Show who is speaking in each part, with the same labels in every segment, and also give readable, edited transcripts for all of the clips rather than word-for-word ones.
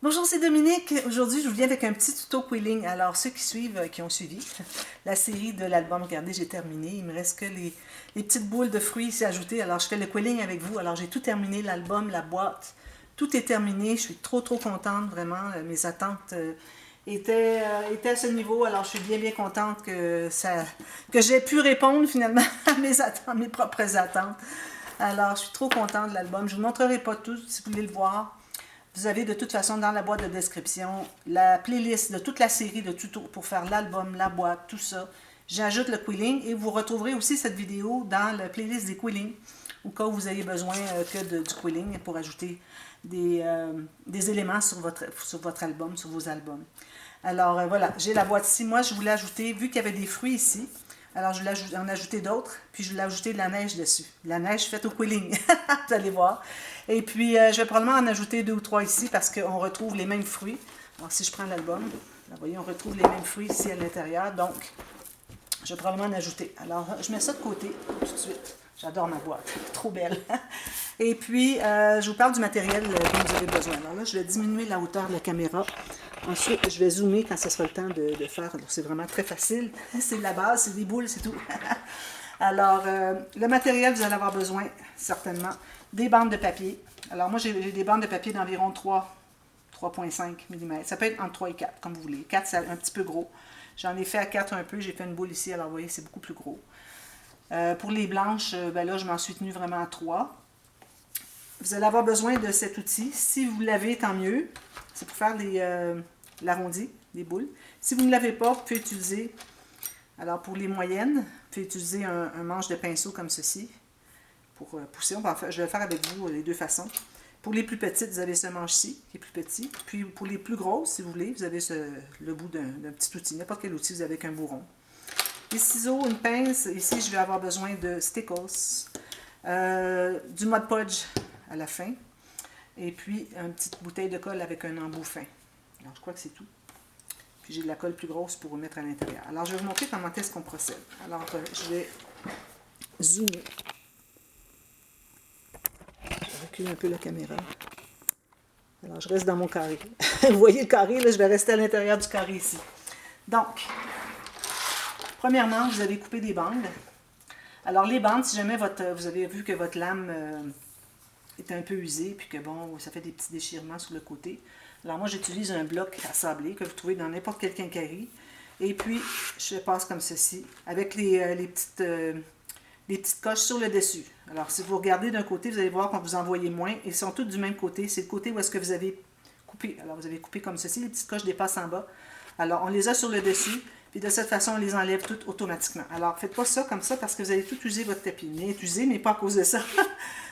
Speaker 1: Bonjour, c'est Dominique. Aujourd'hui, je vous viens avec un petit tuto quilling. Alors, ceux qui suivent, qui ont suivi la série de l'album, regardez, j'ai terminé. Il me reste que les petites boules de fruits ici ajoutées. Alors, je fais le quilling avec vous. Alors, j'ai tout terminé, l'album, la boîte. Tout est terminé. Je suis trop contente, vraiment. Mes attentes étaient à ce niveau. Alors, je suis bien contente que j'ai pu répondre finalement à mes attentes, mes propres attentes. Alors, je suis trop contente de l'album. Je ne vous montrerai pas tout si vous voulez le voir. Vous avez de toute façon dans la boîte de description la playlist de toute la série de tutos pour faire l'album, la boîte, tout ça. J'ajoute le quilling et vous retrouverez aussi cette vidéo dans la playlist des quillings au cas où vous ayez besoin du quilling pour ajouter des éléments sur votre album, sur vos albums. Alors voilà, j'ai la boîte ici. Moi, je voulais ajouter, vu qu'il y avait des fruits ici, alors je voulais en ajouter d'autres, puis je voulais ajouter de la neige dessus. De la neige faite au quilling, vous allez voir. Et puis, je vais probablement en ajouter 2 ou 3 ici parce qu'on retrouve les mêmes fruits. Alors, si je prends l'album, vous voyez, on retrouve les mêmes fruits ici à l'intérieur. Donc, je vais probablement en ajouter. Alors, je mets ça de côté tout de suite. J'adore ma boîte, trop belle. Et puis, je vous parle du matériel dont vous avez besoin. Alors là, je vais diminuer la hauteur de la caméra. Ensuite, je vais zoomer quand ce sera le temps de faire. C'est vraiment très facile. C'est de la base, c'est des boules, c'est tout. Alors, le matériel, vous allez avoir besoin, certainement, des bandes de papier. Alors, moi, j'ai des bandes de papier d'environ 3,5 mm. Ça peut être entre 3 et 4, comme vous voulez. 4, c'est un petit peu gros. J'en ai fait à 4 un peu. J'ai fait une boule ici. Alors, vous voyez, c'est beaucoup plus gros. Pour les blanches, ben là, je m'en suis tenue vraiment à 3. Vous allez avoir besoin de cet outil. Si vous l'avez, tant mieux. C'est pour faire l'arrondi, des boules. Si vous ne l'avez pas, vous pouvez utiliser, alors pour les moyennes, vous pouvez utiliser un manche de pinceau comme ceci pour pousser. Je vais le faire avec vous les deux façons. Pour les plus petites, vous avez ce manche-ci qui est plus petit. Puis pour les plus grosses, si vous voulez, vous avez le bout d'un petit outil. N'importe quel outil, vous avez qu'un bourron. Des ciseaux, une pince. Ici, je vais avoir besoin de stickers, du Mod Podge à la fin. Et puis, une petite bouteille de colle avec un embout fin. Alors, je crois que c'est tout. Puis, j'ai de la colle plus grosse pour mettre à l'intérieur. Alors, je vais vous montrer comment est-ce qu'on procède. Alors, je vais zoomer. Je recule un peu la caméra. Alors, je reste dans mon carré. Vous voyez le carré, là, je vais rester à l'intérieur du carré ici. Donc, premièrement, vous avez coupé des bandes. Alors, les bandes, si jamais vous avez vu que votre lame est un peu usée, puis que bon, ça fait des petits déchirements sur le côté. Alors, moi, j'utilise un bloc à sabler que vous trouvez dans n'importe quelle quincaillerie. Et puis, je passe comme ceci, avec les petites coches sur le dessus. Alors, si vous regardez d'un côté, vous allez voir qu'on vous en voyez moins. Ils sont tous du même côté. C'est le côté où est-ce que vous avez coupé. Alors, vous avez coupé comme ceci. Les petites coches dépassent en bas. Alors, on les a sur le dessus. Puis de cette façon, on les enlève toutes automatiquement. Alors, faites pas ça comme ça parce que vous allez tout user votre tapis. Bien usé, mais pas à cause de ça.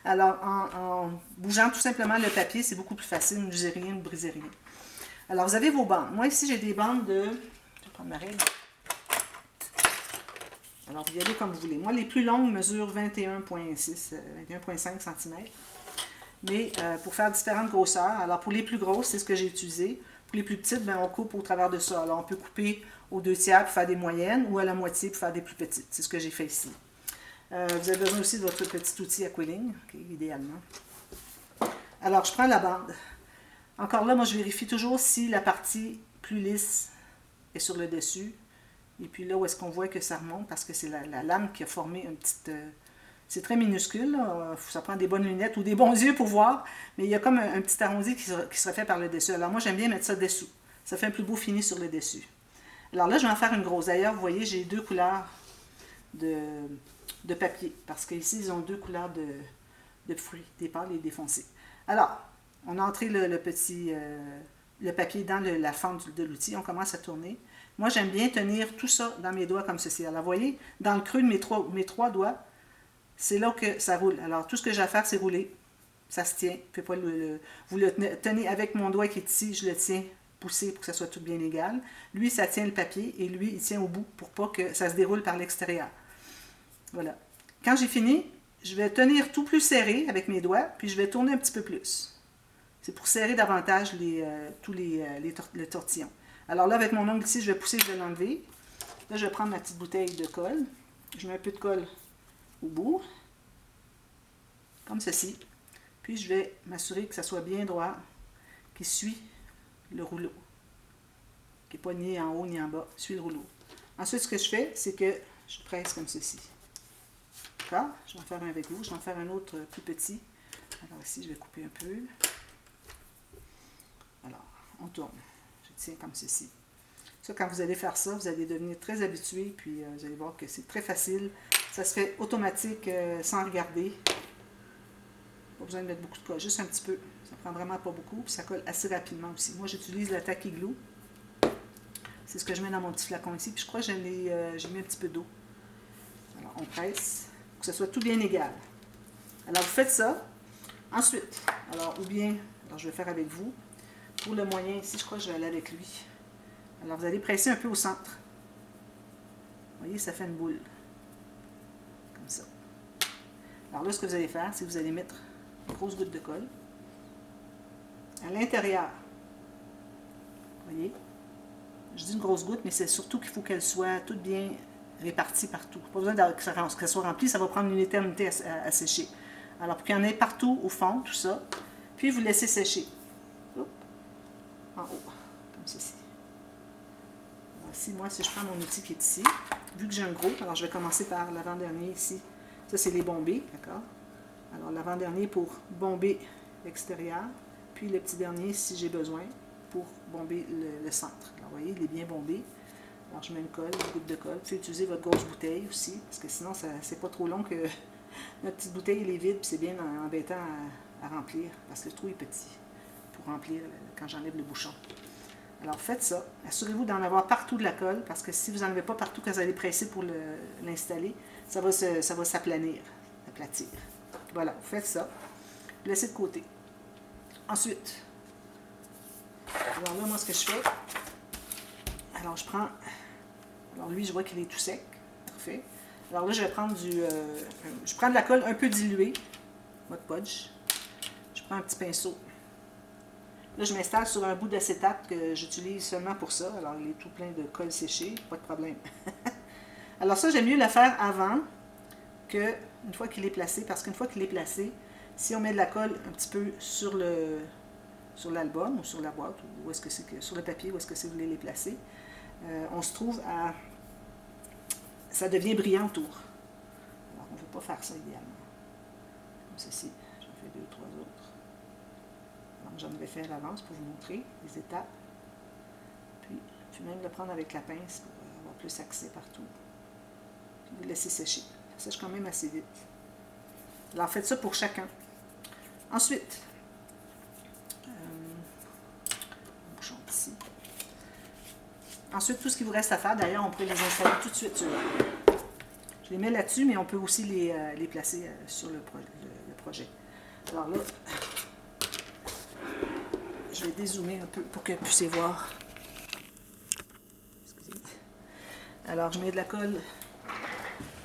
Speaker 1: Alors, en bougeant tout simplement le papier, c'est beaucoup plus facile. Ne usez rien, ne brisez rien. Alors, vous avez vos bandes. Moi, ici, j'ai des bandes de... Je vais prendre ma règle. Alors, vous y allez comme vous voulez. Moi, les plus longues mesurent 21,6, 21,5 cm. Mais pour faire différentes grosseurs, alors pour les plus grosses, c'est ce que j'ai utilisé. Pour les plus petites, ben, on coupe au travers de ça. Alors, on peut couper aux 2/3 pour faire des moyennes ou à la moitié pour faire des plus petites. C'est ce que j'ai fait ici. Vous avez besoin aussi de votre petit outil à quilling, idéalement. Alors, je prends la bande. Encore là, moi, je vérifie toujours si la partie plus lisse est sur le dessus. Et puis là, où est-ce qu'on voit que ça remonte, parce que c'est la lame qui a formé une petite... c'est très minuscule, là. Ça prend des bonnes lunettes ou des bons yeux pour voir, mais il y a comme un petit arrondi qui sera fait par le dessus. Alors moi, j'aime bien mettre ça dessous. Ça fait un plus beau fini sur le dessus. Alors là, je vais en faire une grosse. D'ailleurs, vous voyez, j'ai 2 couleurs de papier, parce qu'ici, ils ont 2 couleurs de fruits, des pâles et des foncés. Alors, on a entré le papier dans la fente de l'outil. On commence à tourner. Moi, j'aime bien tenir tout ça dans mes doigts comme ceci. Alors, vous voyez, dans le creux de mes trois doigts, c'est là que ça roule. Alors, tout ce que j'ai à faire, c'est rouler. Ça se tient. Vous le tenez avec mon doigt qui est ici, je le tiens poussé pour que ça soit tout bien égal. Lui, ça tient le papier et lui, il tient au bout pour pas que ça se déroule par l'extérieur. Voilà. Quand j'ai fini, je vais tenir tout plus serré avec mes doigts, puis je vais tourner un petit peu plus. C'est pour serrer davantage le tortillon. Alors là, avec mon ongle ici, je vais pousser, je vais l'enlever. Là, je vais prendre ma petite bouteille de colle. Je mets un peu de colle au bout, comme ceci. Puis, je vais m'assurer que ça soit bien droit, qu'il suit le rouleau, qui n'est pas ni en haut ni en bas. Je suis le rouleau. Ensuite, ce que je fais, c'est que je presse comme ceci. D'accord? Je vais en faire un avec vous. Je vais en faire un autre plus petit. Alors ici, je vais couper un peu. Alors, on tourne. Je tiens comme ceci. Ça, quand vous allez faire ça, vous allez devenir très habitué, puis vous allez voir que c'est très facile. Ça se fait automatique sans regarder. Pas besoin de mettre beaucoup de colle, juste un petit peu. Ça prend vraiment pas beaucoup, puis ça colle assez rapidement aussi. Moi, j'utilise la Tacky Glue. C'est ce que je mets dans mon petit flacon ici, puis je crois que j'ai mis un petit peu d'eau. Alors, on presse, pour que ce soit tout bien égal. Alors, vous faites ça. Ensuite, alors, ou bien, alors je vais faire avec vous. Pour le moyen ici, je crois que je vais aller avec lui. Alors, vous allez presser un peu au centre. Vous voyez, ça fait une boule. Comme ça. Alors là, ce que vous allez faire, c'est que vous allez mettre une grosse goutte de colle à l'intérieur. Vous voyez? Je dis une grosse goutte, mais c'est surtout qu'il faut qu'elle soit toute bien répartie partout. Pas besoin que ça soit rempli, ça va prendre une éternité à sécher. Alors, pour qu'il y en ait partout au fond, tout ça, puis vous laissez sécher. Hop, en haut, comme ceci. Alors, ici, moi, si je prends mon outil qui est ici, vu que j'ai un gros, alors je vais commencer par l'avant-dernier ici. Ça, c'est les bombés, d'accord? Alors, l'avant-dernier pour bomber l'extérieur, puis le petit dernier, si j'ai besoin, pour bomber le centre. Alors, vous voyez, il est bien bombé. Alors, je mets une colle, une goutte de colle. Vous pouvez utiliser votre grosse bouteille aussi, parce que sinon, c'est pas trop long que notre petite bouteille, elle est vide, puis c'est bien embêtant à remplir, parce que le trou est petit pour remplir quand j'enlève le bouchon. Alors, faites ça. Assurez-vous d'en avoir partout de la colle, parce que si vous n'en avez pas partout quand vous allez presser pour l'installer, ça va s'aplanir, aplatir. Voilà, vous faites ça. Vous laissez de côté. Ensuite, alors là, moi, ce que je fais, alors je prends, alors lui, je vois qu'il est tout sec. Parfait. Alors là, je vais prendre je prends de la colle un peu diluée, votre podge. Je prends un petit pinceau. Là, je m'installe sur un bout d'acétate que j'utilise seulement pour ça. Alors, il est tout plein de colle séchée, pas de problème. Alors ça, j'aime mieux le faire avant que une fois qu'il est placé, parce qu'une fois qu'il est placé, si on met de la colle un petit peu sur l'album ou sur la boîte, ou est-ce que c'est que sur le papier, où est-ce que c'est que vous voulez les placer, on se trouve à... ça devient brillant autour. Alors, on ne veut pas faire ça idéalement. Comme ceci. J'en fais 2 ou 3 autres. Donc, j'en avais fait à l'avance pour vous montrer les étapes. Puis, je vais même le prendre avec la pince pour avoir plus accès partout. Puis, vous le laissez sécher. Ça sèche quand même assez vite. Alors, faites ça pour chacun. Ensuite, bouchon ici. Ensuite, tout ce qu'il vous reste à faire, d'ailleurs, on pourrait les installer tout de suite. Je les mets là-dessus, mais on peut aussi les placer sur le projet. Alors là, je vais dézoomer un peu pour que vous puissiez voir. Excusez. Alors, je mets de la colle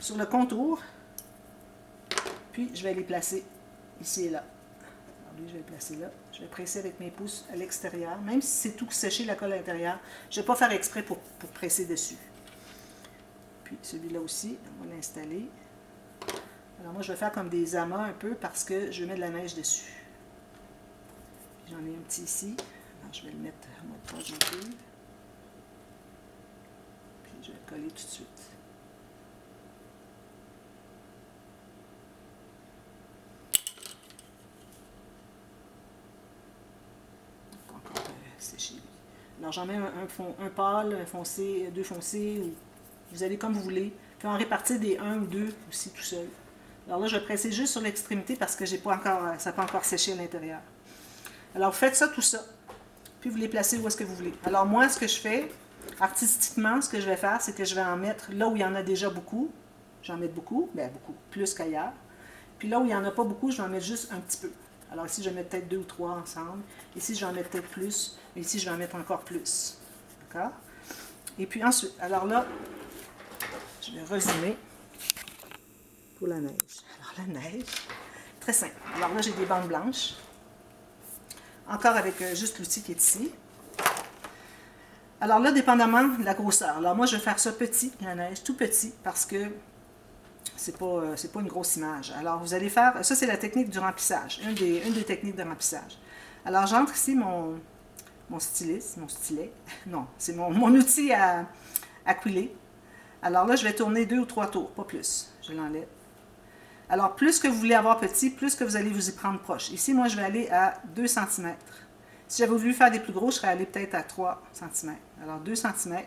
Speaker 1: sur le contour, puis je vais les placer ici et là. Alors lui, je vais le placer là. Je vais presser avec mes pouces à l'extérieur, même si c'est tout séché la colle à l'intérieur. Je ne vais pas faire exprès pour presser dessus. Puis celui-là aussi, on va l'installer. Alors moi, je vais faire comme des amas un peu parce que je vais mettre de la neige dessus. J'en ai un petit ici. Alors je vais le mettre en mode page un peu. Puis je vais le coller tout de suite. Encore sécher. Alors j'en mets un pâle, un foncé, 2 foncés, ou vous allez comme vous voulez. Vous pouvez en répartir des 1 ou 2 aussi tout seul. Alors là, je vais presser juste sur l'extrémité parce que ça n'a pas encore séché à l'intérieur. Alors vous faites ça, tout ça. Puis vous les placez où est-ce que vous voulez. Alors moi, ce que je fais, artistiquement, ce que je vais faire, c'est que je vais en mettre là où il y en a déjà beaucoup. J'en mets beaucoup, bien beaucoup, plus qu'ailleurs. Puis là où il n'y en a pas beaucoup, je vais en mettre juste un petit peu. Alors ici, je vais mettre peut-être 2 ou 3 ensemble. Ici, je vais en mettre peut-être plus. Et ici, je vais en mettre encore plus. D'accord? Et puis ensuite, alors là, je vais résumer pour la neige. Alors la neige, très simple. Alors là, j'ai des bandes blanches. Encore avec juste l'outil qui est ici. Alors là, dépendamment de la grosseur. Alors moi, je vais faire ça petit, la neige, tout petit, parce que c'est pas une grosse image. Alors vous allez faire, ça c'est la technique du remplissage, une des techniques de remplissage. Alors j'entre ici mon stylet. Non, c'est mon outil à couler. Alors là, je vais tourner 2 ou 3 tours, pas plus. Je l'enlève. Alors, plus que vous voulez avoir petit, plus que vous allez vous y prendre proche. Ici, moi, je vais aller à 2 cm. Si j'avais voulu faire des plus gros, je serais allé peut-être à 3 cm. Alors, 2 cm,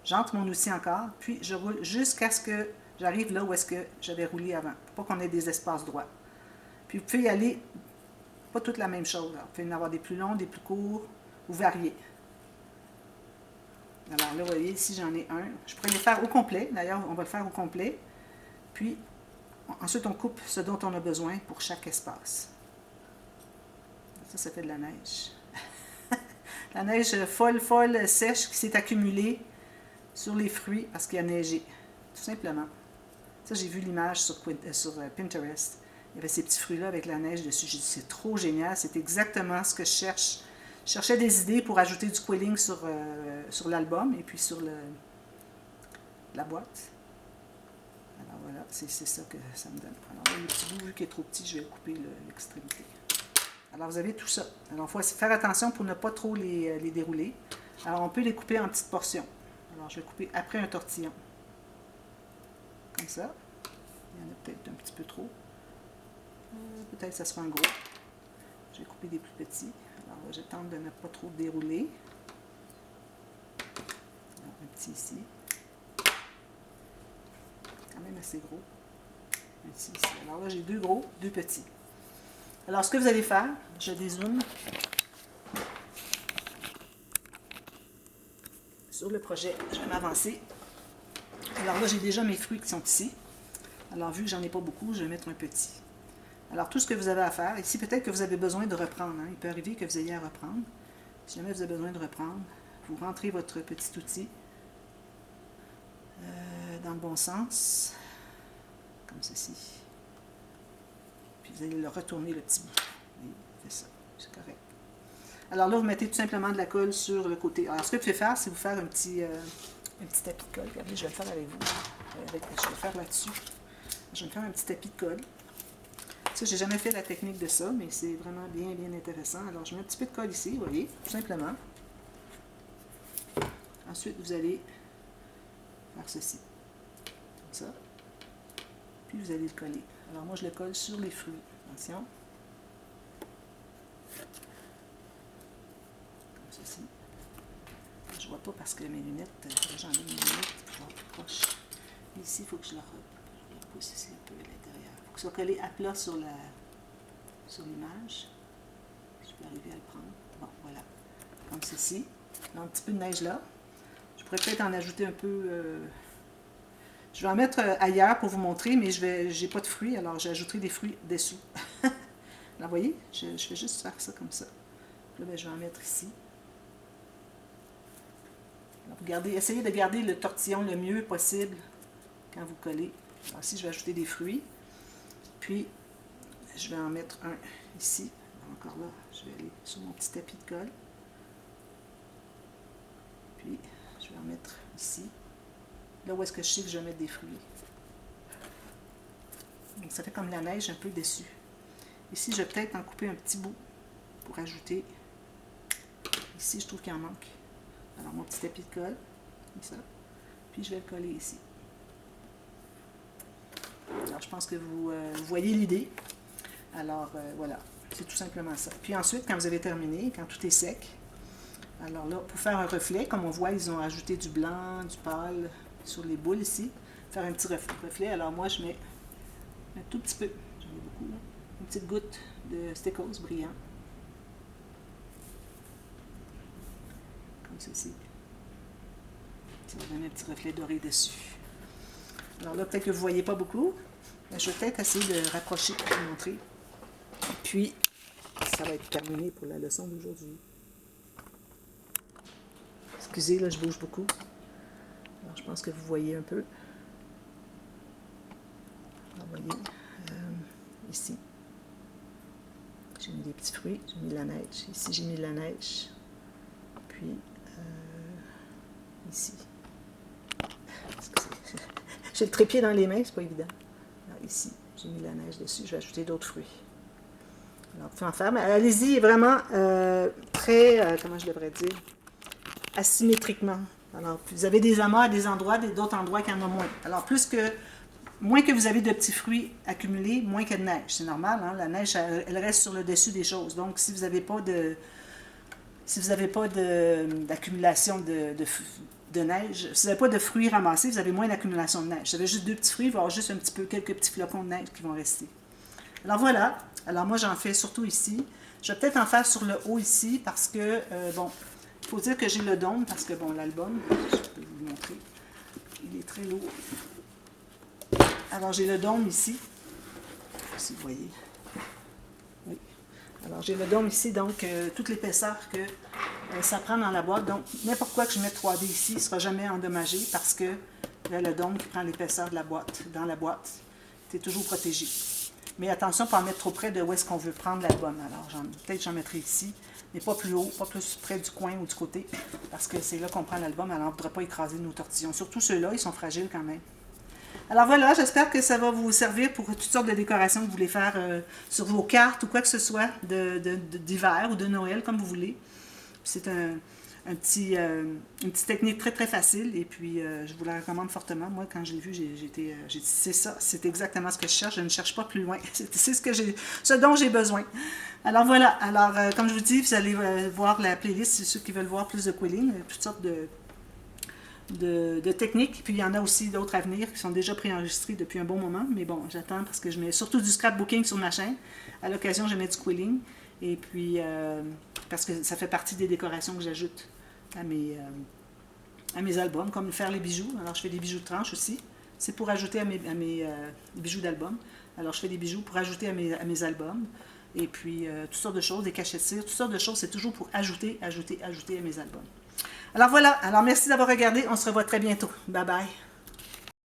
Speaker 1: j'entre mon outil encore, puis je roule jusqu'à ce que j'arrive là où est-ce que j'avais roulé avant, pour pas qu'on ait des espaces droits. Puis, vous pouvez y aller, pas toute la même chose. Alors, vous pouvez en avoir des plus longs, des plus courts, ou variés. Alors là, vous voyez, ici, j'en ai un. Je pourrais le faire au complet. D'ailleurs, on va le faire au complet. Puis, ensuite, on coupe ce dont on a besoin pour chaque espace. Ça fait de la neige. La neige folle, sèche, qui s'est accumulée sur les fruits parce qu'il a neigé. Tout simplement. Ça, j'ai vu l'image sur Pinterest. Il y avait ces petits fruits-là avec la neige dessus. J'ai dit, c'est trop génial. C'est exactement ce que je cherche. Je cherchais des idées pour ajouter du quilling sur l'album et puis sur la boîte. Alors voilà, c'est ça que ça me donne. Alors là, le petit bout, vu qu'il est trop petit, je vais couper l'extrémité. Alors vous avez tout ça. Alors il faut faire attention pour ne pas trop les dérouler. Alors on peut les couper en petites portions. Alors je vais couper après un tortillon. Comme ça. Il y en a peut-être un petit peu trop. Peut-être que ça sera un gros. Je vais couper des plus petits. Alors là, je tente de ne pas trop dérouler. Alors, un petit ici. Quand même assez gros. Un petit ici. Alors là, j'ai 2 gros, 2 petits. Alors, ce que vous allez faire, je dézoome sur le projet. Je vais m'avancer. Alors là, j'ai déjà mes fruits qui sont ici. Alors, vu que j'en ai pas beaucoup, je vais mettre un petit. Alors, tout ce que vous avez à faire, ici, peut-être que vous avez besoin de reprendre. Hein. Il peut arriver que vous ayez à reprendre. Si jamais vous avez besoin de reprendre, vous rentrez votre petit outil dans le bon sens, comme ceci. Puis vous allez le retourner le petit bout. Oui, c'est ça, c'est correct. Alors là, vous mettez tout simplement de la colle sur le côté. Alors, ce que vous pouvez faire, c'est vous faire un petit tapis de colle. Regardez, je vais le faire avec vous. Je vais le faire là-dessus. Je vais me faire un petit tapis de colle. Ça, j'ai jamais fait la technique de ça, mais c'est vraiment bien, bien intéressant. Alors, je mets un petit peu de colle ici, vous voyez, tout simplement. Ensuite, vous allez faire ceci. Comme ça. Puis, vous allez le coller. Alors, moi, je le colle sur les fruits. Attention. Comme ceci. Je ne vois pas parce que mes lunettes, j'en ai mes lunettes, je vais plus proche. Ici, il faut que je le repousse ici un peu à l'intérieur. Il faut que ce soit collé à plat sur l'image. Je peux arriver à le prendre. Bon, voilà. Comme ceci. Un petit peu de neige là. Je pourrais peut-être en ajouter un peu. Je vais en mettre ailleurs pour vous montrer, mais je n'ai pas de fruits, alors j'ajouterai des fruits dessous. Là, vous voyez, je vais juste faire ça comme ça. Là, ben, je vais en mettre ici. Alors, essayez de garder le tortillon le mieux possible quand vous collez. Alors, ici, je vais ajouter des fruits. Puis, je vais en mettre un ici. Encore là, je vais aller sur mon petit tapis de colle. Puis, je vais en mettre ici. Là où est-ce que je sais que je vais mettre des fruits. Donc, ça fait comme la neige un peu dessus. Ici, je vais peut-être en couper un petit bout pour ajouter. Ici, je trouve qu'il en manque. Alors, mon petit tapis de colle, comme ça. Puis, je vais le coller ici. Alors, je pense que vous voyez l'idée. Alors, voilà. C'est tout simplement ça. Puis ensuite, quand vous avez terminé, quand tout est sec, alors là, pour faire un reflet, comme on voit, ils ont ajouté du blanc, du pâle sur les boules ici. Faire un petit reflet. Alors moi, je mets un tout petit peu, j'en ai beaucoup là, une petite goutte de Stickles brillant. Comme ceci. Ça va donner un petit reflet doré dessus. Alors là, peut-être que vous ne voyez pas beaucoup. Mais je vais peut-être essayer de rapprocher pour vous montrer. Puis, ça va être terminé pour la leçon d'aujourd'hui. Excusez, là, je bouge beaucoup. Alors, je pense que vous voyez un peu. Alors, vous voyez, ici, j'ai mis des petits fruits, j'ai mis de la neige. Ici, j'ai mis de la neige. Puis, ici. J'ai le trépied dans les mains, c'est pas évident. Alors, ici, j'ai mis de la neige dessus. Je vais ajouter d'autres fruits. Alors, vous pouvez en faire, mais allez-y vraiment très, comment je devrais dire, asymétriquement. Alors, vous avez des amas à des endroits, d'autres endroits qui en ont moins. Alors, moins que vous avez de petits fruits accumulés, moins que de neige. C'est normal, hein? La neige, elle reste sur le dessus des choses. Donc, si vous n'avez pas d'accumulation de neige, si vous n'avez pas de fruits ramassés, vous avez moins d'accumulation de neige. Si vous avez juste 2 petits fruits, il va y avoir juste quelques petits flocons de neige qui vont rester. Alors voilà. Alors moi, j'en fais surtout ici. Je vais peut-être en faire sur le haut ici parce que, bon, il faut dire que j'ai le dôme parce que, bon, l'album, je peux vous le montrer, il est très lourd. Alors j'ai le dôme ici, si vous voyez. Oui. Alors j'ai le dôme ici, donc toute l'épaisseur que ça prend dans la boîte. Donc n'importe quoi que je mette 3D ici ne sera jamais endommagé parce que là, le dôme qui prend l'épaisseur de la boîte, dans la boîte, c'est toujours protégé. Mais attention, pas en mettre trop près de où est-ce qu'on veut prendre l'album. Alors peut-être j'en mettrai ici, mais pas plus haut, pas plus près du coin ou du côté, parce que c'est là qu'on prend l'album, alors on ne voudrait pas écraser nos tortillons. Surtout ceux-là, ils sont fragiles quand même. Alors voilà, j'espère que ça va vous servir pour toutes sortes de décorations que vous voulez faire sur vos cartes ou quoi que ce soit d'hiver ou de Noël, comme vous voulez. C'est une petite technique très très facile et puis je vous la recommande fortement. Moi, quand je l'ai vue, j'ai dit c'est ça, c'est exactement ce que je cherche, je ne cherche pas plus loin. C'est ce dont j'ai besoin. Alors voilà, alors comme je vous dis, vous allez voir la playlist, c'est ceux qui veulent voir plus de quilling, toutes sortes de techniques, puis il y en a aussi d'autres à venir qui sont déjà préenregistrés depuis un bon moment, mais bon, j'attends parce que je mets surtout du scrapbooking sur ma chaîne. À l'occasion, je mets du quilling, et puis parce que ça fait partie des décorations que j'ajoute à mes albums, comme faire les bijoux. Alors je fais des bijoux de tranche aussi, c'est pour ajouter à mes bijoux d'album. Alors je fais des bijoux pour ajouter à mes albums, et puis toutes sortes de choses, des cachettes de cire, toutes sortes de choses, c'est toujours pour ajouter à mes albums. Alors voilà, alors merci d'avoir regardé, on se revoit très bientôt. Bye bye.